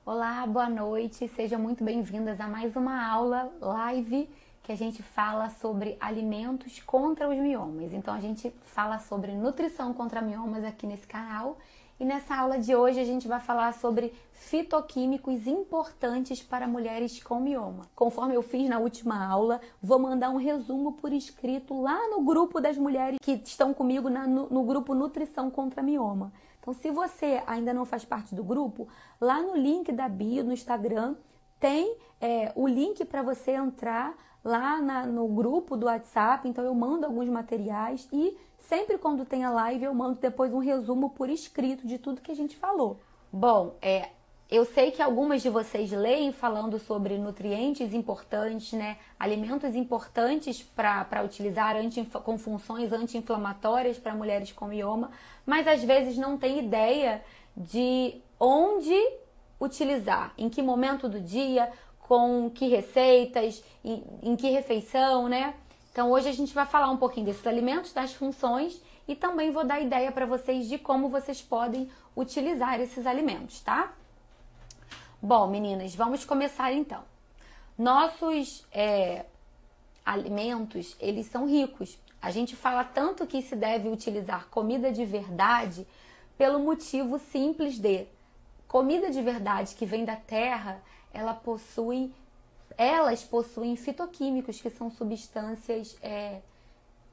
Olá, boa noite, sejam muito bem-vindas a mais uma aula live que a gente fala sobre alimentos contra os miomas. Então a gente fala sobre nutrição contra miomas aqui nesse canal e nessa aula de hoje a gente vai falar sobre fitoquímicos importantes para mulheres com mioma. Conforme eu fiz na última aula, vou mandar um resumo por escrito lá no grupo das mulheres que estão comigo no grupo Nutrição contra Mioma. Então, se você ainda não faz parte do grupo, lá no link da bio, no Instagram, tem o link para você entrar lá no grupo do WhatsApp. Então, eu mando alguns materiais e sempre quando tem a live, eu mando depois um resumo por escrito de tudo que a gente falou. Bom, eu sei que algumas de vocês leem falando sobre nutrientes importantes, né? Alimentos importantes para utilizar com funções anti-inflamatórias para mulheres com mioma, mas às vezes não tem ideia de onde utilizar, em que momento do dia, com que receitas, em que refeição, né? Então hoje a gente vai falar um pouquinho desses alimentos, das funções e também vou dar ideia para vocês de como vocês podem utilizar esses alimentos, tá? Bom, meninas, vamos começar então. Nossos alimentos, eles são ricos. A gente fala tanto que se deve utilizar comida de verdade pelo motivo simples de comida de verdade que vem da terra, elas possuem fitoquímicos, que são substâncias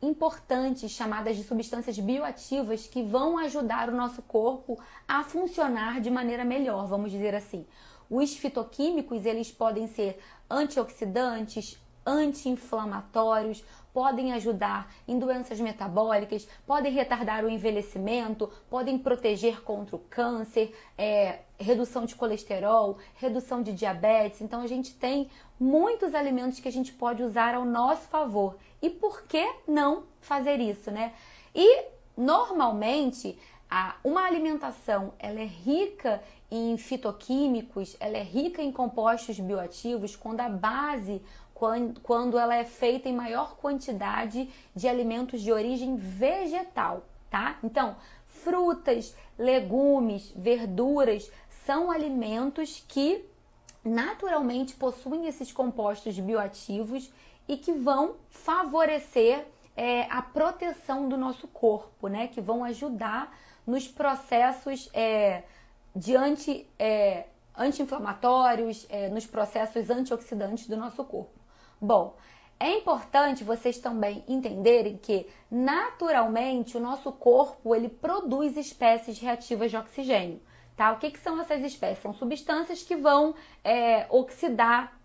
importantes, chamadas de substâncias bioativas, que vão ajudar o nosso corpo a funcionar de maneira melhor, vamos dizer assim. Os fitoquímicos, eles podem ser antioxidantes, anti-inflamatórios, podem ajudar em doenças metabólicas, podem retardar o envelhecimento, podem proteger contra o câncer, redução de colesterol, redução de diabetes. Então a gente tem muitos alimentos que a gente pode usar ao nosso favor. E por que não fazer isso, né? E normalmente uma alimentação ela é rica em fitoquímicos, ela é rica em compostos bioativos quando ela é feita em maior quantidade de alimentos de origem vegetal, tá? Então, frutas, legumes, verduras são alimentos que naturalmente possuem esses compostos bioativos e que vão favorecer a proteção do nosso corpo, né? Que vão ajudar nos processos anti-inflamatórios, nos processos antioxidantes do nosso corpo. Bom, é importante vocês também entenderem que naturalmente o nosso corpo ele produz espécies reativas de oxigênio, tá? O que são essas espécies? São substâncias que vão oxidar,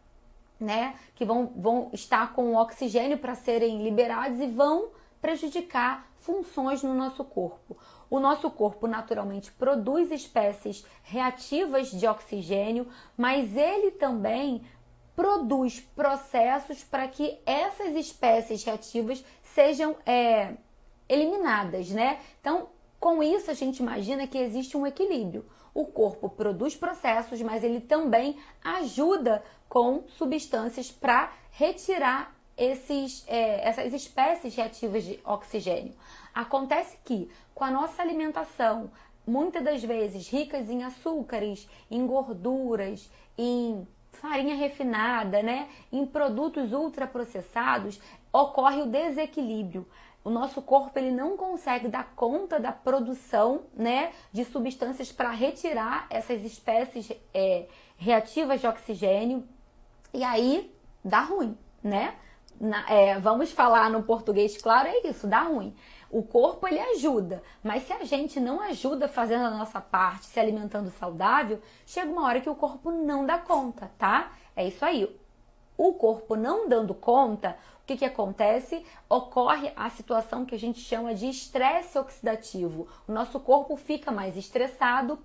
né? Que vão estar com oxigênio para serem liberados e vão prejudicar funções no nosso corpo. O nosso corpo naturalmente produz espécies reativas de oxigênio, mas ele também produz processos para que essas espécies reativas sejam eliminadas, né? Então, com isso a gente imagina que existe um equilíbrio. O corpo produz processos, mas ele também ajuda com substâncias para retirar essas espécies reativas de oxigênio. Acontece que com a nossa alimentação, muitas das vezes ricas em açúcares, em gorduras, em farinha refinada, né, em produtos ultraprocessados, ocorre o desequilíbrio. O nosso corpo ele não consegue dar conta da produção, né, de substâncias para retirar essas espécies reativas de oxigênio e aí dá ruim, né? Vamos falar no português claro, é isso, dá ruim. O corpo ele ajuda, mas se a gente não ajuda fazendo a nossa parte, se alimentando saudável, chega uma hora que o corpo não dá conta, tá? É isso aí. O corpo não dando conta, o que acontece? Ocorre a situação que a gente chama de estresse oxidativo. O nosso corpo fica mais estressado,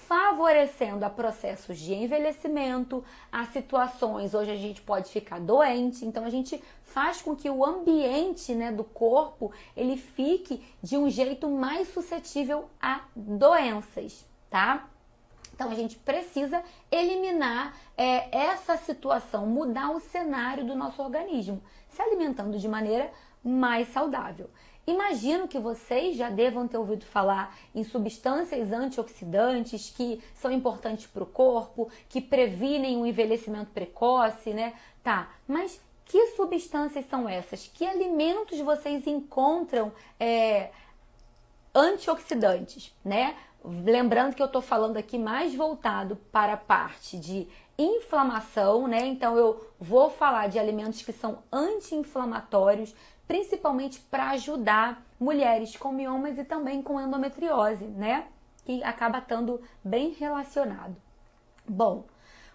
favorecendo a processos de envelhecimento, a situações onde a gente pode ficar doente. Então a gente faz com que o ambiente, né, do corpo ele fique de um jeito mais suscetível a doenças, tá? Então a gente precisa eliminar essa situação, mudar o cenário do nosso organismo, se alimentando de maneira mais saudável. Imagino que vocês já devam ter ouvido falar em substâncias antioxidantes que são importantes para o corpo, que previnem o envelhecimento precoce, né? Tá, mas que substâncias são essas? Que alimentos vocês encontram antioxidantes, né? Lembrando que eu tô falando aqui mais voltado para a parte de inflamação, né? Então eu vou falar de alimentos que são anti-inflamatórios, principalmente para ajudar mulheres com miomas e também com endometriose, né? Que acaba estando bem relacionado. Bom,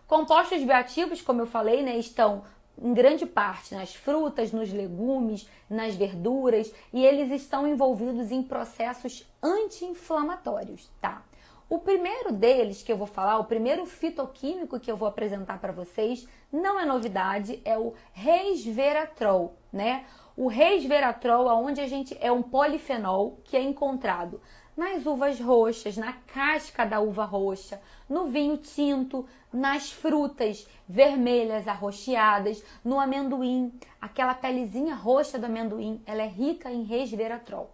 compostos bioativos, como eu falei, né, estão em grande parte nas frutas, nos legumes, nas verduras, e eles estão envolvidos em processos anti-inflamatórios, tá? O primeiro deles que eu vou falar, o primeiro fitoquímico que eu vou apresentar para vocês, não é novidade, é o resveratrol, né? O resveratrol, onde é um polifenol que é encontrado nas uvas roxas, na casca da uva roxa, no vinho tinto, nas frutas vermelhas arroxeadas, no amendoim. Aquela pelezinha roxa do amendoim, ela é rica em resveratrol.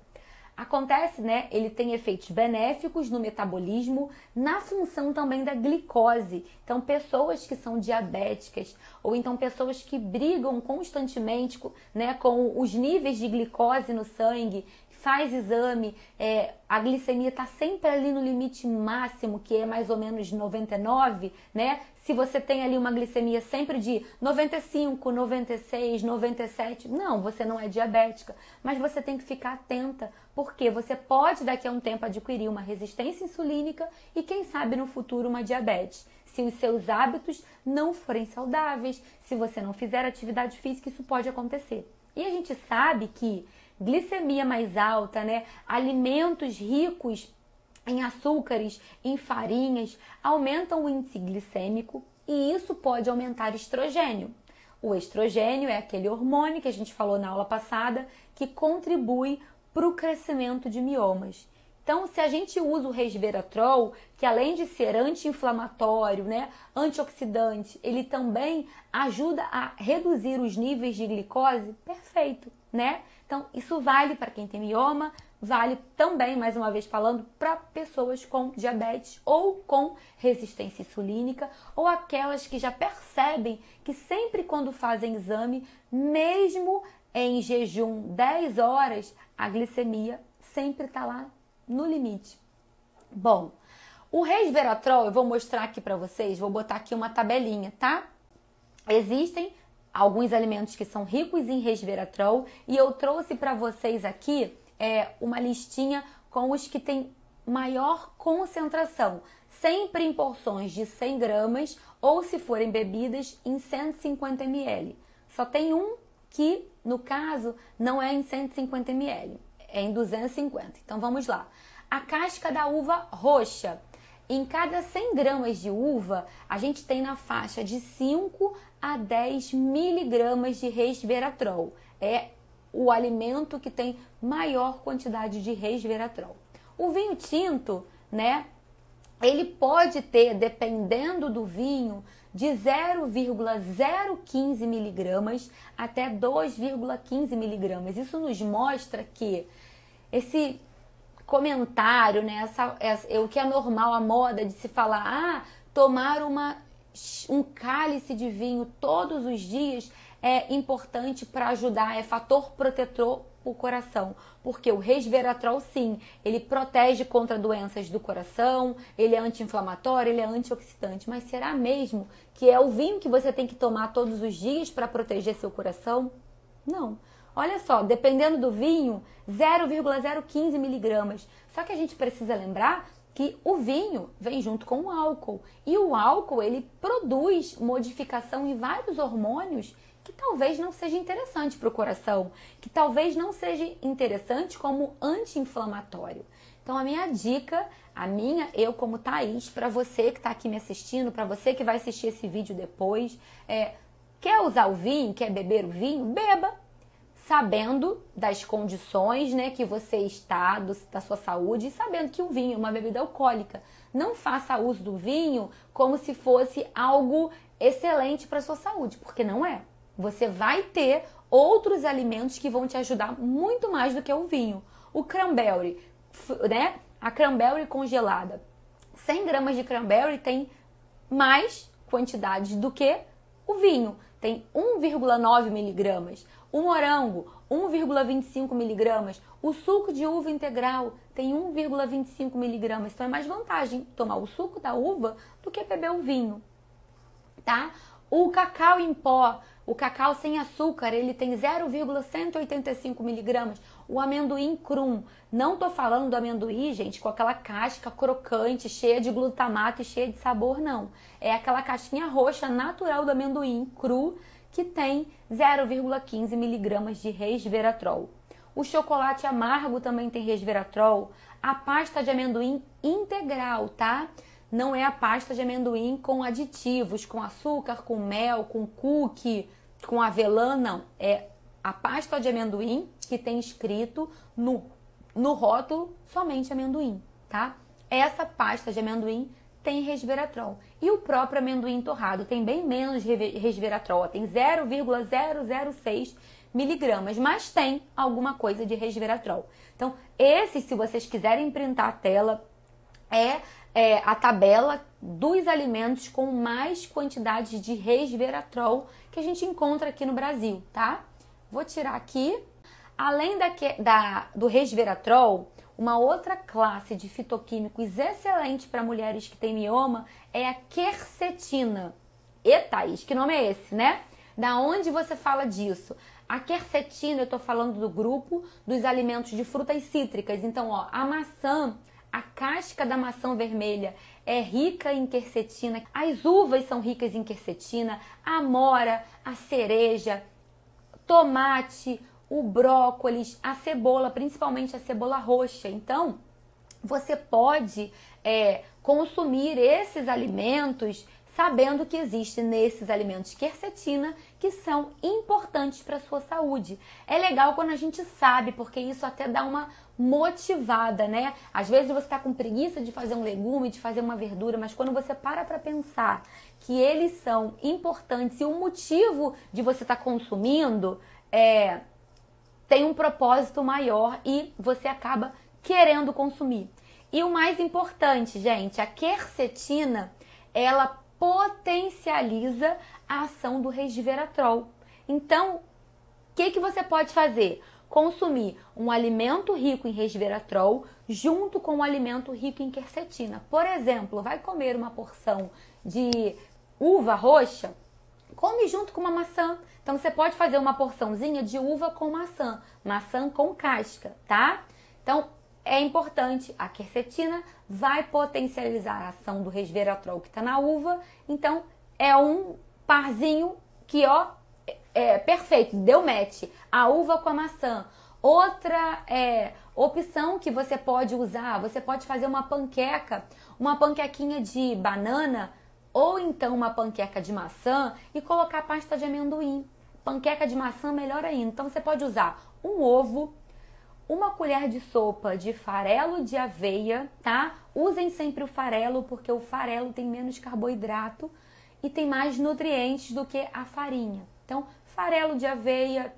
Acontece, né? Ele tem efeitos benéficos no metabolismo, na função também da glicose. Então, pessoas que são diabéticas ou então pessoas que brigam constantemente, né, com os níveis de glicose no sangue, faz exame, a glicemia está sempre ali no limite máximo, que é mais ou menos 99, né? Se você tem ali uma glicemia sempre de 95, 96, 97, não, você não é diabética, mas você tem que ficar atenta, porque você pode daqui a um tempo adquirir uma resistência insulínica e quem sabe no futuro uma diabetes. Se os seus hábitos não forem saudáveis, se você não fizer atividade física, isso pode acontecer. E a gente sabe que glicemia mais alta, né? Alimentos ricos em açúcares, em farinhas, aumentam o índice glicêmico e isso pode aumentar estrogênio. O estrogênio é aquele hormônio que a gente falou na aula passada que contribui para o crescimento de miomas. Então, se a gente usa o resveratrol, que além de ser anti-inflamatório, né, antioxidante, ele também ajuda a reduzir os níveis de glicose, perfeito, né? Então, isso vale para quem tem mioma, vale também, mais uma vez falando, para pessoas com diabetes ou com resistência insulínica ou aquelas que já percebem que sempre quando fazem exame, mesmo em jejum 10 horas, a glicemia sempre está lá no limite. Bom, o resveratrol, eu vou mostrar aqui para vocês, vou botar aqui uma tabelinha, tá? Existem alguns alimentos que são ricos em resveratrol e eu trouxe para vocês aqui uma listinha com os que têm maior concentração, sempre em porções de 100 gramas ou se forem bebidas em 150 ml. Só tem um que, no caso, não é em 150 ml, é em 250. Então vamos lá. A casca da uva roxa. Em cada 100 gramas de uva, a gente tem na faixa de 5 a 10 miligramas de resveratrol. É o alimento que tem maior quantidade de resveratrol. O vinho tinto, né? Ele pode ter, dependendo do vinho, de 0,015 miligramas até 2,15 miligramas. Isso nos mostra que esse comentário, né, o que é normal, a moda de se falar, tomar um cálice de vinho todos os dias é importante para ajudar, é fator protetor o coração, porque o resveratrol sim, ele protege contra doenças do coração, ele é anti-inflamatório, ele é antioxidante, mas será mesmo que é o vinho que você tem que tomar todos os dias para proteger seu coração? Não. Olha só, dependendo do vinho, 0,015 miligramas. Só que a gente precisa lembrar que o vinho vem junto com o álcool. E o álcool, ele produz modificação em vários hormônios que talvez não seja interessante para o coração, que talvez não seja interessante como anti-inflamatório. Então, a minha dica, eu como Thaís, para você que está aqui me assistindo, para você que vai assistir esse vídeo depois, quer usar o vinho, quer beber o vinho? Beba! Sabendo das condições, né, que você está, da sua saúde, e sabendo que o vinho é uma bebida alcoólica. Não faça uso do vinho como se fosse algo excelente para a sua saúde, porque não é. Você vai ter outros alimentos que vão te ajudar muito mais do que o vinho. O cranberry, né? A cranberry congelada. 100 gramas de cranberry tem mais quantidade do que o vinho. Tem 1,9 miligramas. O morango, 1,25 miligramas. O suco de uva integral tem 1,25 miligramas. Então é mais vantagem tomar o suco da uva do que beber o vinho, tá? O cacau em pó, o cacau sem açúcar, ele tem 0,185 miligramas. O amendoim cru, não tô falando do amendoim, gente, com aquela casca crocante, cheia de glutamato e cheia de sabor, não. É aquela casquinha roxa natural do amendoim cru, que tem 0,15 miligramas de resveratrol. O chocolate amargo também tem resveratrol. A pasta de amendoim integral, tá? Não é a pasta de amendoim com aditivos, com açúcar, com mel, com cookie, com avelã, não. É a pasta de amendoim que tem escrito no rótulo somente amendoim, tá? Essa pasta de amendoim tem resveratrol. E o próprio amendoim torrado tem bem menos resveratrol, tem 0,006 miligramas, mas tem alguma coisa de resveratrol. Então, esse, se vocês quiserem printar a tela, é a tabela dos alimentos com mais quantidade de resveratrol que a gente encontra aqui no Brasil, tá? Vou tirar aqui. Além do resveratrol, uma outra classe de fitoquímicos excelente para mulheres que têm mioma é a quercetina. E Thaís, que nome é esse, né? Da onde você fala disso? A quercetina, eu tô falando do grupo dos alimentos de frutas cítricas. Então, ó, a maçã, a casca da maçã vermelha é rica em quercetina. As uvas são ricas em quercetina. A amora, a cereja, tomate, o brócolis, a cebola, principalmente a cebola roxa. Então, você pode consumir esses alimentos sabendo que existe nesses alimentos quercetina que são importantes para a sua saúde. É legal quando a gente sabe, porque isso até dá uma motivada, né? Às vezes você está com preguiça de fazer um legume, de fazer uma verdura, mas quando você para pensar que eles são importantes e o motivo de você estar consumindo tem um propósito maior e você acaba querendo consumir. E o mais importante, gente, a quercetina, ela potencializa a ação do resveratrol. Então, o que você pode fazer? Consumir um alimento rico em resveratrol junto com um alimento rico em quercetina. Por exemplo, vai comer uma porção de uva roxa, come junto com uma maçã. Então, você pode fazer uma porçãozinha de uva com maçã, maçã com casca, tá? Então, é importante, a quercetina vai potencializar a ação do resveratrol que está na uva. Então, é um parzinho que, ó, é perfeito, deu match. A uva com a maçã. Outra opção que você pode usar, você pode fazer uma panquequinha de banana ou então uma panqueca de maçã e colocar pasta de amendoim. Panqueca de maçã, melhor ainda. Então, você pode usar um ovo, uma colher de sopa de farelo de aveia, tá? Usem sempre o farelo, porque o farelo tem menos carboidrato e tem mais nutrientes do que a farinha. Então, farelo de aveia,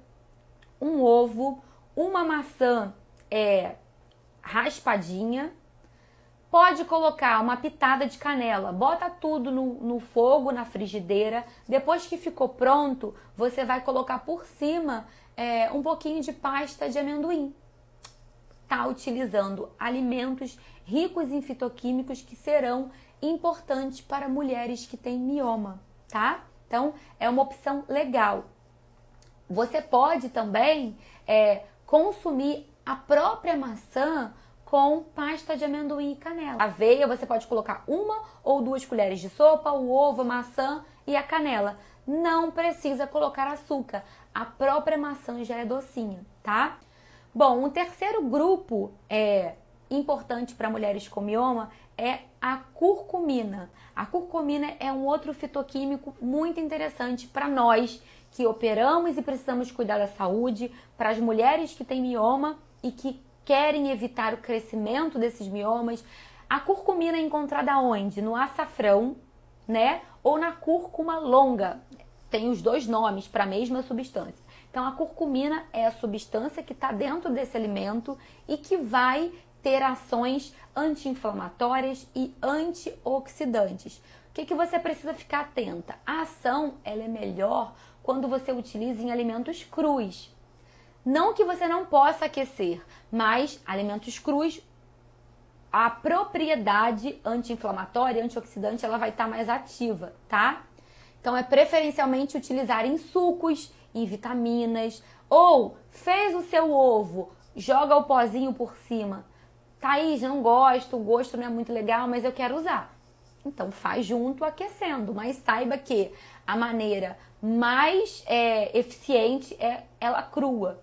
um ovo, uma maçã raspadinha. Pode colocar uma pitada de canela, bota tudo no fogo, na frigideira. Depois que ficou pronto, você vai colocar por cima um pouquinho de pasta de amendoim. Tá utilizando alimentos ricos em fitoquímicos que serão importantes para mulheres que têm mioma, tá? Então, é uma opção legal. Você pode também consumir a própria maçã com pasta de amendoim e canela. Aveia, você pode colocar 1 ou 2 colheres de sopa, o ovo, a maçã e a canela. Não precisa colocar açúcar. A própria maçã já é docinha, tá? Bom, um terceiro grupo importante para mulheres com mioma é a curcumina. A curcumina é um outro fitoquímico muito interessante para nós que operamos e precisamos cuidar da saúde, para as mulheres que têm mioma e que querem evitar o crescimento desses miomas. A curcumina é encontrada onde? No açafrão, né? Ou na cúrcuma longa. Tem os dois nomes para a mesma substância. Então, a curcumina é a substância que está dentro desse alimento e que vai ter ações anti-inflamatórias e antioxidantes. O que você precisa ficar atenta? A ação ela é melhor quando você utiliza em alimentos crus. Não que você não possa aquecer, mas alimentos crus, a propriedade anti-inflamatória e antioxidante ela vai estar mais ativa, tá? Então, é preferencialmente utilizar em sucos, em vitaminas, ou fez o seu ovo, joga o pozinho por cima. Thaís, não gosto, o gosto não é muito legal, mas eu quero usar. Então, faz junto aquecendo, mas saiba que a maneira mais eficiente é ela crua.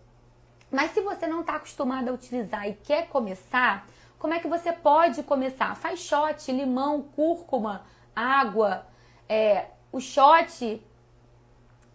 Mas se você não está acostumado a utilizar e quer começar, como é que você pode começar? Faz shot, limão, cúrcuma, água. O shot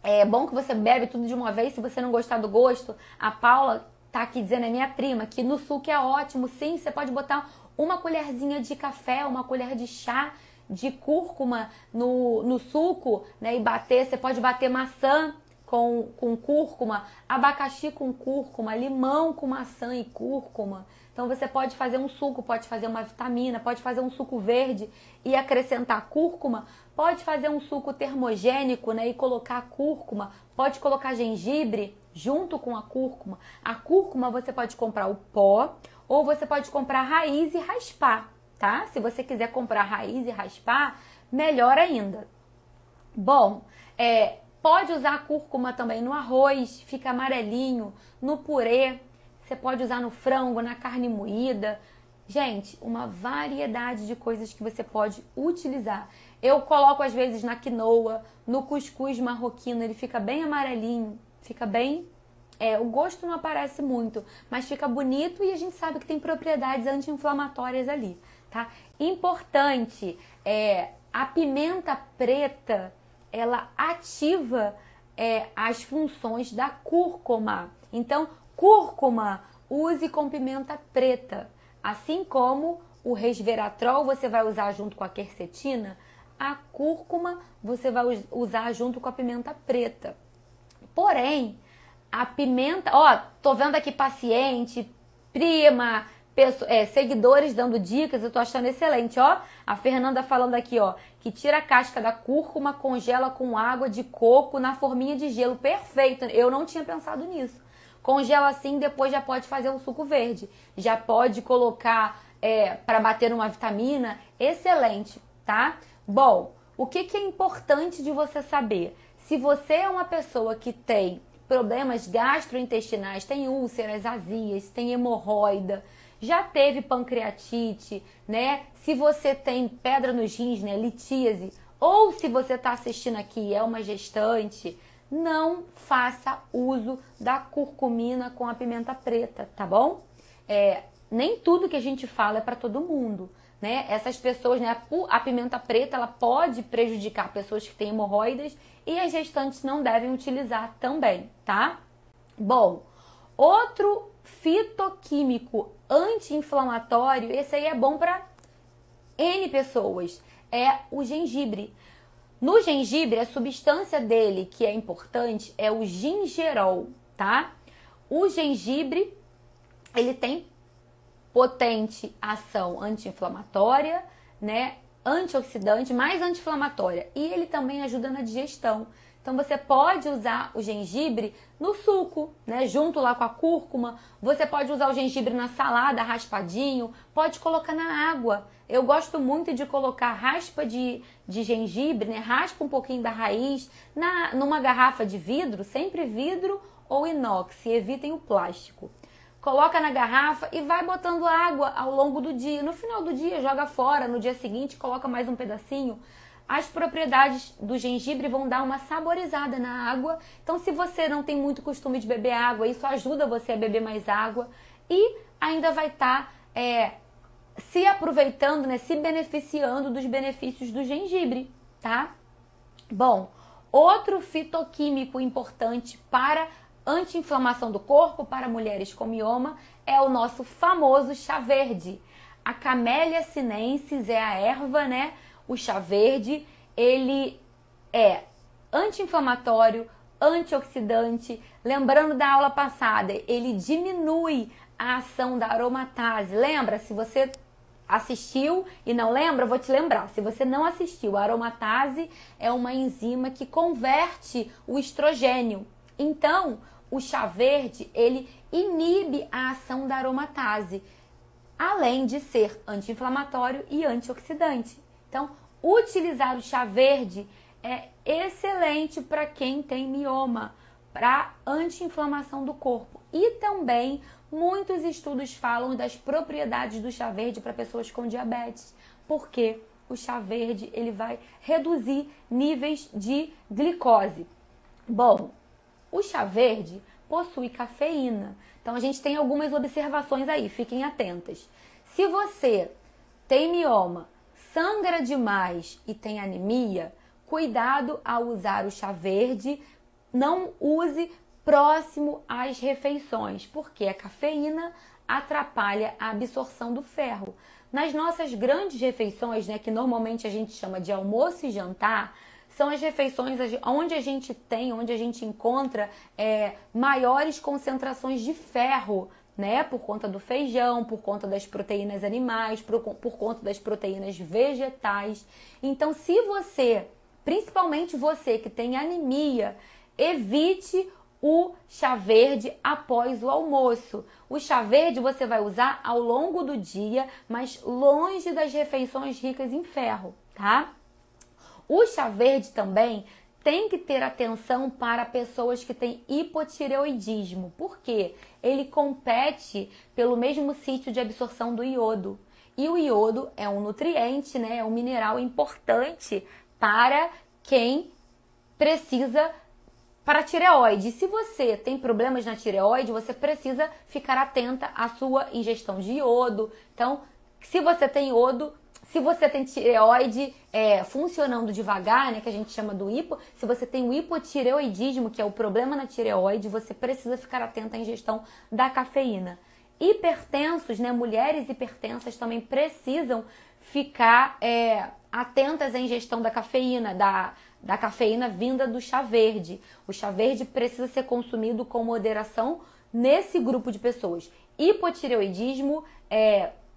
é bom que você bebe tudo de uma vez, se você não gostar do gosto. A Paula tá aqui dizendo, é minha prima, que no suco é ótimo. Sim, você pode botar uma colherzinha de café, uma colher de chá de cúrcuma no suco, né? E bater, você pode bater maçã com cúrcuma, abacaxi com cúrcuma, limão com maçã e cúrcuma. Então você pode fazer um suco, pode fazer uma vitamina, pode fazer um suco verde e acrescentar cúrcuma, pode fazer um suco termogênico, né, e colocar cúrcuma, pode colocar gengibre junto com a cúrcuma. A cúrcuma você pode comprar o pó ou você pode comprar a raiz e raspar, tá? Se você quiser comprar a raiz e raspar, melhor ainda. Bom, pode usar a cúrcuma também no arroz, fica amarelinho, no purê. Você pode usar no frango, na carne moída. Gente, uma variedade de coisas que você pode utilizar. Eu coloco às vezes na quinoa, no cuscuz marroquino, ele fica bem amarelinho, fica bem... o gosto não aparece muito, mas fica bonito e a gente sabe que tem propriedades anti-inflamatórias ali, tá? Importante, a pimenta preta, ela ativa as funções da cúrcuma. Então, cúrcuma, use com pimenta preta. Assim como o resveratrol você vai usar junto com a quercetina, a cúrcuma você vai usar junto com a pimenta preta. Porém, a pimenta... tô vendo aqui paciente, prima, seguidores dando dicas, eu tô achando excelente, A Fernanda falando aqui, que tira a casca da cúrcuma, congela com água de coco na forminha de gelo. Perfeito, eu não tinha pensado nisso. Congela assim, depois já pode fazer um suco verde. Já pode colocar para bater uma vitamina. Excelente, tá? Bom, o que é importante de você saber? Se você é uma pessoa que tem problemas gastrointestinais, tem úlceras, azias, tem hemorroida, já teve pancreatite, né? Se você tem pedra nos rins, né? Litíase, ou se você está assistindo aqui e é uma gestante, não faça uso da curcumina com a pimenta preta, tá bom? Nem tudo que a gente fala é para todo mundo, né? Essas pessoas, né? A pimenta preta, ela pode prejudicar pessoas que têm hemorroidas e as gestantes não devem utilizar também, tá? Bom, outro fitoquímico anti-inflamatório, esse aí é bom para N pessoas, é o gengibre. No gengibre, a substância dele que é importante é o gingerol, tá? O gengibre, ele tem potente ação anti-inflamatória, né? Antioxidante, mais anti-inflamatória. E ele também ajuda na digestão. Então, você pode usar o gengibre no suco, né? Junto lá com a cúrcuma. Você pode usar o gengibre na salada, raspadinho. Pode colocar na água. Eu gosto muito de colocar raspa de gengibre, né? Raspa um pouquinho da raiz numa garrafa de vidro, sempre vidro ou inox. Evitem o plástico. Coloca na garrafa e vai botando água ao longo do dia. No final do dia, joga fora. No dia seguinte, coloca mais um pedacinho. As propriedades do gengibre vão dar uma saborizada na água. Então, se você não tem muito costume de beber água, isso ajuda você a beber mais água. E ainda vai estar se aproveitando, né, se beneficiando dos benefícios do gengibre, tá? Bom, outro fitoquímico importante para anti-inflamação do corpo, para mulheres com mioma, é o nosso famoso chá verde. A Camellia sinensis é a erva, né? O chá verde, ele é anti-inflamatório, antioxidante. Lembrando da aula passada, ele diminui a ação da aromatase. Lembra? Se você assistiu e não lembra, eu vou te lembrar. Se você não assistiu, a aromatase é uma enzima que converte o estrogênio. Então, o chá verde, ele inibe a ação da aromatase, além de ser anti-inflamatório e antioxidante. Então, utilizar o chá verde é excelente para quem tem mioma, para anti-inflamação do corpo. E também muitos estudos falam das propriedades do chá verde para pessoas com diabetes, porque o chá verde ele vai reduzir níveis de glicose. Bom, o chá verde possui cafeína, então a gente tem algumas observações aí, fiquem atentas. Se você tem mioma, sangra demais e tem anemia, cuidado ao usar o chá verde, não use próximo às refeições, porque a cafeína atrapalha a absorção do ferro. Nas nossas grandes refeições, né, que normalmente a gente chama de almoço e jantar, são as refeições onde a gente encontra maiores concentrações de ferro, né, por conta do feijão, por conta das proteínas animais, por conta das proteínas vegetais. Então, se você, principalmente você que tem anemia, evite o chá verde após o almoço. O chá verde você vai usar ao longo do dia, mas longe das refeições ricas em ferro, tá? O chá verde também tem que ter atenção para pessoas que têm hipotireoidismo. Por quê? Ele compete pelo mesmo sítio de absorção do iodo. E o iodo é um nutriente, né? É um mineral importante para quem precisa para a tireoide. Se você tem problemas na tireoide, você precisa ficar atenta à sua ingestão de iodo. Então, se você tem tireoide funcionando devagar, né, que a gente chama do se você tem o hipotireoidismo, que é o problema na tireoide, você precisa ficar atenta à ingestão da cafeína. Hipertensos, né, mulheres hipertensas também precisam ficar atentas à ingestão da cafeína, da cafeína vinda do chá verde. O chá verde precisa ser consumido com moderação nesse grupo de pessoas. Hipotireoidismo,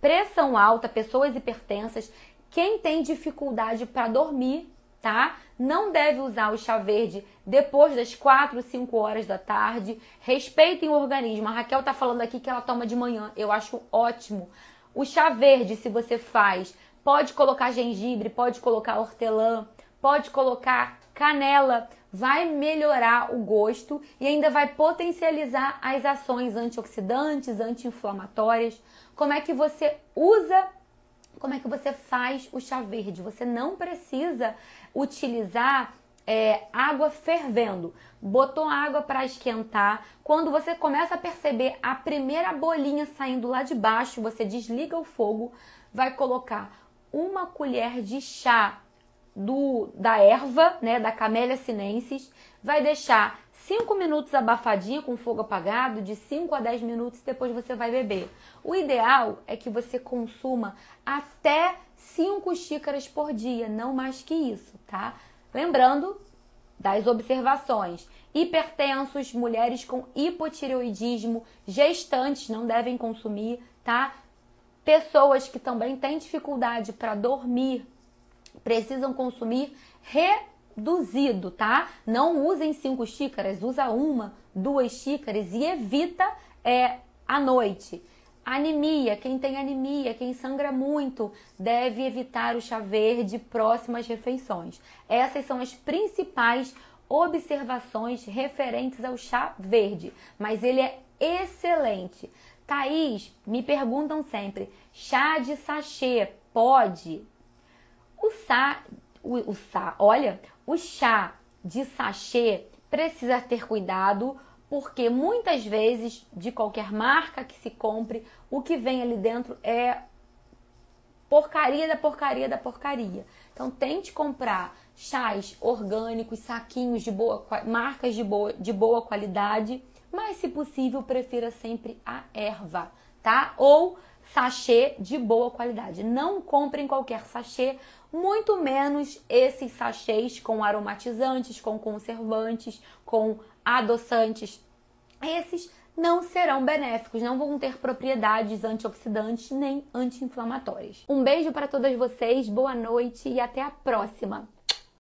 pressão alta, pessoas hipertensas, quem tem dificuldade para dormir, tá? Não deve usar o chá verde depois das 4, 5 horas da tarde. Respeitem o organismo. A Raquel tá falando aqui que ela toma de manhã. Eu acho ótimo. O chá verde, se você faz, pode colocar gengibre, pode colocar hortelã, pode colocar canela, vai melhorar o gosto e ainda vai potencializar as ações antioxidantes, anti-inflamatórias. Como é que você usa, como é que você faz o chá verde? Você não precisa utilizar água fervendo. Botou água para esquentar. Quando você começa a perceber a primeira bolinha saindo lá de baixo, você desliga o fogo, vai colocar uma colher de chá da erva, né, da Camellia sinensis, vai deixar 5 minutos abafadinha com o fogo apagado, de 5 a 10 minutos, depois você vai beber. O ideal é que você consuma até 5 xícaras por dia, não mais que isso, tá? Lembrando das observações. Hipertensos, mulheres com hipotireoidismo, gestantes não devem consumir, tá? Pessoas que também têm dificuldade para dormir, precisam consumir reduzido, tá? Não usem 5 xícaras, usa 1, 2 xícaras e evita à noite. Anemia, quem tem anemia, quem sangra muito, deve evitar o chá verde próximo às refeições. Essas são as principais observações referentes ao chá verde, mas ele é excelente. Thaís, me perguntam sempre, chá de sachê pode? O chá de sachê precisa ter cuidado, porque muitas vezes, de qualquer marca que se compre, o que vem ali dentro é porcaria da porcaria da porcaria. Então tente comprar chás orgânicos, saquinhos de marcas de boa qualidade, mas se possível prefira sempre a erva, tá? Ou sachê de boa qualidade. Não comprem qualquer sachê. muito menos esses sachês com aromatizantes, com conservantes, com adoçantes. Esses não serão benéficos, não vão ter propriedades antioxidantes nem anti-inflamatórias. Um beijo para todas vocês, boa noite e até a próxima!